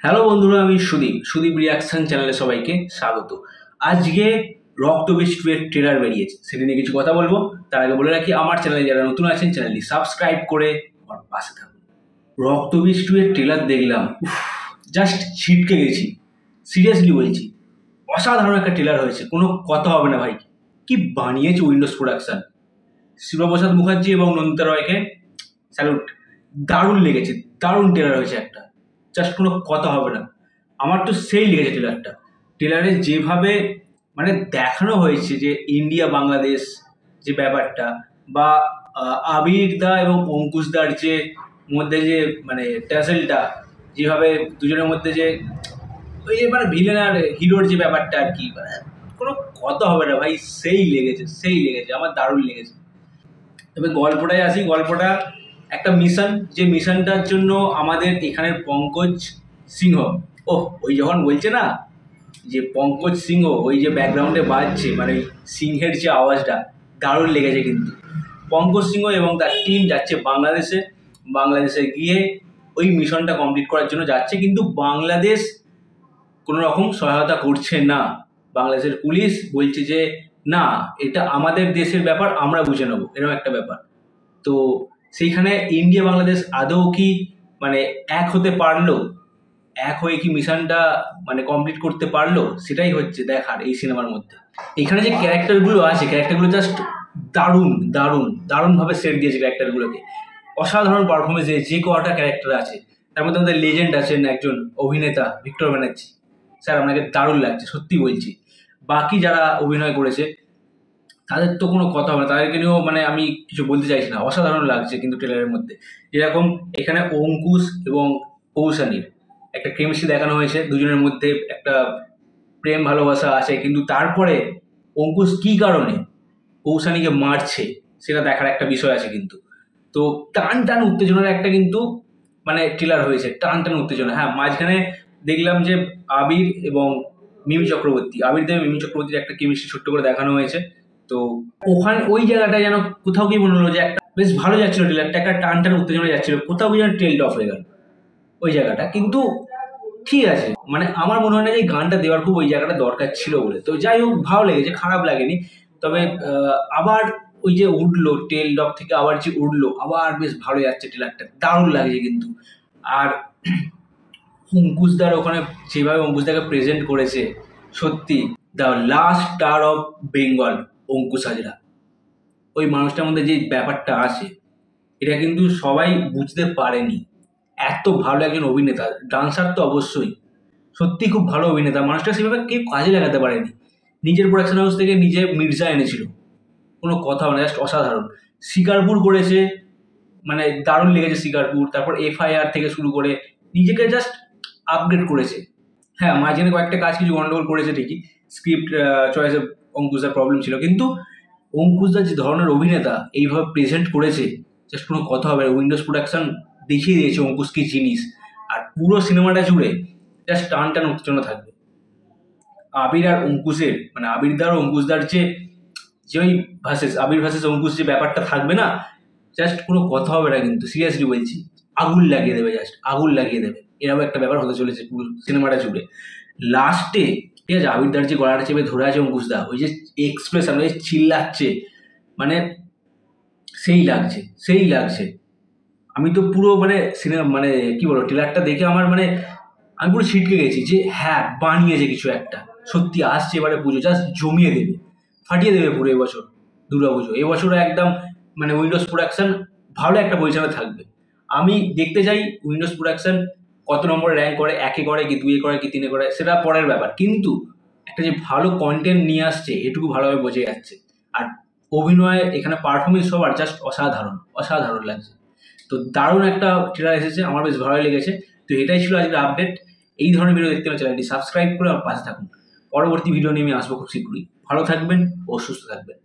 Hello বন্ধুরা, আমি Sudip reaction চ্যানেলে সবাইকে স্বাগত। আজকে রক্ত বৃষ্টি এর ট্রেলার বেরিয়েছে, সেটা নিয়ে কিছু কথা বলবো। তার আগে বলে রাখি, আমার চ্যানেলে যারা নতুন আছেন চ্যানেলটি সাবস্ক্রাইব করে আমার পাশে থাকুন। রক্ত বৃষ্টি এর ট্রেলার দেখলাম, জাস্ট ছিটকে গেছি, সিরিয়াসলি বলছি। অসাধারণ একটা ট্রেলার হয়েছে, কোনো কথা হবে না ভাই। কি বানিয়েছে উইন্ডোজ প্রোডাকশন, শিবপ্রসাদ মুখার্জি এবং নন্দিতা রয়কে স্যালুট। দারুণ লেগেছে, দারুণ ট্রেলার হয়েছে একটা, জাস্ট কোনো কথা হবে না। আমার তো সেই লেগেছে ট্রেলারটা। ট্রেলারে যেভাবে মানে দেখানো হয়েছে যে ইন্ডিয়া বাংলাদেশ যে ব্যাপারটা, বা আবির দা এবং অঙ্কুশ দার যে মধ্যে যে মানে ট্যাসেলটা, যেভাবে দুজনের মধ্যে যে ওই যে মানে ভিলেন আর হিরোর যে ব্যাপারটা আর কি, মানে কোনো কথা হবে না ভাই। সেই লেগেছে, আমার দারুণ লেগেছে। তবে গল্পটায় আসি, গল্পটা একটা মিশন, যে মিশনটার জন্য আমাদের এখানের পঙ্কজ সিংহ, ওই যখন বলছে না যে পঙ্কজ সিংহ, ওই যে ব্যাকগ্রাউন্ডে বাজছে মানে সিংহের যে আওয়াজটা, দারুণ লেগেছে কিন্তু। পঙ্কজ সিংহ এবং তার টিম যাচ্ছে বাংলাদেশে গিয়ে ওই মিশনটা কমপ্লিট করার জন্য যাচ্ছে, কিন্তু বাংলাদেশ কোনো রকম সহায়তা করছে না। বাংলাদেশের পুলিশ বলছে যে না, এটা আমাদের দেশের ব্যাপার, আমরা বুঝে নেবো, এরকম একটা ব্যাপার। তো সেইখানে ইন্ডিয়া বাংলাদেশ আদৌ কি মানে এক হতে পারলো, এক হয়ে কি মিশনটা মানে কমপ্লিট করতে পারলো, সেটাই হচ্ছে দেখার এই সিনেমার মধ্যে। এখানে যে ক্যারেক্টারগুলো আছে, ক্যারেক্টারগুলো জাস্ট দারুণ দারুণ দারুণভাবে সেট দিয়েছে ক্যারেক্টারগুলোকে। অসাধারণ পারফরমেন্স যে কটা ক্যারেক্টার আছে, তার মধ্যে আমাদের লেজেন্ড আছেন একজন অভিনেতা ভিক্টর ব্যানার্জি স্যার, আপনাকে দারুণ লাগছে সত্যি বলছি। বাকি যারা অভিনয় করেছে তাদের তো কোনো কথা হবে না, তাদেরকে নিয়েও মানে আমি কিছু বলতে চাইছি না, অসাধারণ লাগছে কিন্তু ট্রেলারের মধ্যে। যেরকম এখানে অঙ্কুশ এবং কৌশানীর একটা কেমিস্ট্রি দেখানো হয়েছে, দুজনের মধ্যে একটা প্রেম ভালোবাসা আছে, কিন্তু তারপরে অঙ্কুশ কি কারণে কৌশানীকে মারছে সেটা দেখার একটা বিষয় আছে কিন্তু। তো টান টান উত্তেজনার একটা কিন্তু মানে ট্রেলার হয়েছে, টান টান উত্তেজনা। হ্যাঁ, মাঝখানে দেখলাম যে আবির এবং মিমি চক্রবর্তীর একটা কেমিস্ট্রি ছোট্ট করে দেখানো হয়েছে। তো ওখানে ওই জায়গাটায় যেন কোথাও কি মনে হলো যে একটা বেশ ভালো যাচ্ছিল ট্রেলারটা, একটা টান টান উত্তেজনা যাচ্ছিল, কোথাও কি যেন ট্রেলড অফ হয়ে গেল ওই জায়গাটা। কিন্তু ঠিক আছে, মানে আমার মনে হয় না যে গানটা দেওয়ার খুব ওই জায়গাটা দরকার ছিল বলে। তো যাই হোক, ভালো লেগেছে, খারাপ লাগেনি। তবে আবার ওই যে উঠলো টেল ডগ থেকে, আবার যে উঠলো, আবার বেশ ভালো যাচ্ছে ট্রেলারটা, দারুণ লাগছে কিন্তু। আর অঙ্কুশদার ওখানে যেভাবে অঙ্কুশদাকে প্রেজেন্ট করেছে, সত্যি the last star of Bengal Ankush Hazra. ওই মানুষটার মধ্যে যে ব্যাপারটা আছে, এটা কিন্তু সবাই বুঝতে পারেনি। এত ভালো একজন অভিনেতা, ডান্সার তো অবশ্যই, সত্যি খুব ভালো অভিনেতা। মানুষটা সেভাবে কেউ কাজে লাগাতে পারেনি। নিজের প্রোডাকশন হাউস থেকে নিজে মির্জা এনেছিল, কোনো কথা হয় না, জাস্ট অসাধারণ। শিকারপুর করেছে, মানে দারুণ লেগেছে শিকারপুর। তারপর FIR থেকে শুরু করে নিজেকে জাস্ট আপগ্রেড করেছে। হ্যাঁ, মাঝখানে কয়েকটা কাজ কিছু গন্ডগোল করেছে ঠিকই, স্ক্রিপ্ট চয়েসে অঙ্কুশদার প্রবলেম ছিল, কিন্তু অঙ্কুশদার যে ধরনের অভিনেতা এইভাবে প্রেজেন্ট করেছে, জাস্ট কোনো কথা হবে। উইন্ডোজ প্রোডাকশন দেখিয়ে দিয়েছে অঙ্কুশ কি জিনিস। আর পুরো সিনেমাটা জুড়ে জাস্ট টান টান উত্তেজনা থাকবে। আবির আর অঙ্কুশের মানে আবিরদার ও অঙ্কুশদার যে ওই আবির ভার্সেস অঙ্কুশ যে ব্যাপারটা থাকবে না, জাস্ট কোনো কথা হবে না কিন্তু, সিরিয়াসলি বলছি। আগুন লাগিয়ে দেবে, জাস্ট আগুন লাগিয়ে দেবে, এরকম একটা ব্যাপার হতে চলেছে পুরো সিনেমাটা জুড়ে। লাস্টে ঠিক আছে, আবিরদার যে গলাটা চেপে ধরে আছে অঙ্কুশদা, ওই যে এক্সপ্রেশন, ওই চিল্লাচ্ছে, মানে সেই লাগছে। আমি তো পুরো মানে সিনেমা মানে কি বলবো, ট্রেলারটা দেখে আমার মানে আমি পুরো ছিটকে গেছি যে হ্যাঁ, বানিয়েছে কিছু একটা। সত্যি আসছে এবারে পুজো, জাস্ট জমিয়ে দেবে, ফাটিয়ে দেবে পুরো এবছর দুর্গাপুজো। এবছরও একদম মানে উইন্ডোজ প্রোডাকশন ভালো একটা পজিশনে থাকবে। আমি দেখতে চাই উইন্ডোজ প্রোডাকশন কত নম্বরে র্যাঙ্ক করে, 1-এ করে কি 2-এ করে কি 3-এ করে, সেটা পরের ব্যাপার, কিন্তু একটা যে ভালো কন্টেন্ট নিয়ে আসছে এটুকু ভালোভাবে বোঝা যাচ্ছে। আর অভিনয় এখানে পারফরমেন্স সবার জাস্ট অসাধারণ লাগছে। তো দারুণ একটা ট্রেলার এসেছে, আমার বেশ ভালো লেগেছে। তো এটাই ছিল আজকের আপডেট। এই ধরনের ভিডিও দেখতে হলে চ্যানেলটি সাবস্ক্রাইব করে আমার পাশে থাকুন। পরবর্তী ভিডিও নিয়ে আমি আসবো খুব শীঘ্রই। ভালো থাকবেন ও সুস্থ থাকবেন।